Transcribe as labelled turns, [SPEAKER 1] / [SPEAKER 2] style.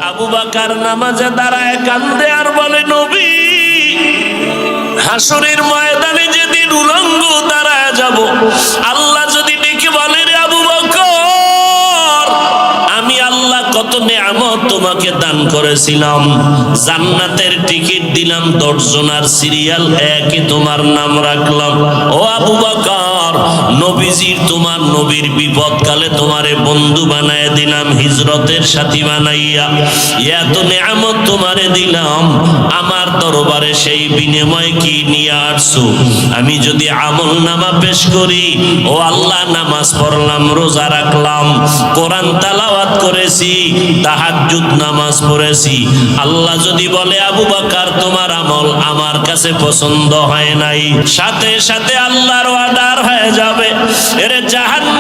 [SPEAKER 1] আবু বকর নামাজে দাঁড়ায় কান্দে আর বলে, নবী, হাসরের ময়দানে যেদিন উলঙ্গ দাঁড়ায় যাব, আল্লাহ যদি ডেকে বলে, রে আবু বকর, আমি আল্লাহ কত নেয়ামত তোমাকে দান করেছিলাম, জান্নাতের টিকিট দিলাম 10 জনার সিরিয়াল 1 তোমার নাম রাখলাম। ও আবু বকর, নবীজির তোমার নবীর বিপদকালে তোমারে বন্ধু বানায় দিলাম, হিজরতের সাথী বানাইয়া এত নেয়ামত তোমারে দিলাম, আমার দরবারে সেই বিনিময় কি নিয়ে আসছো? আমি যদি আমল নামা পেশ করি, ও আল্লাহ, নামাজ পড়লাম, রোজা রাখলাম, কোরআন তেলাওয়াত করেছি, তাহাজ্জুদ নামাজ পড়েছি, আল্লাহ যদি বলে, আবু বকর, তোমার আমল আমার কাছে পছন্দ হয় নাই, সাথে সাথে আল্লাহর অর্ডার হয়ে যাবে, এর জাহান্নাম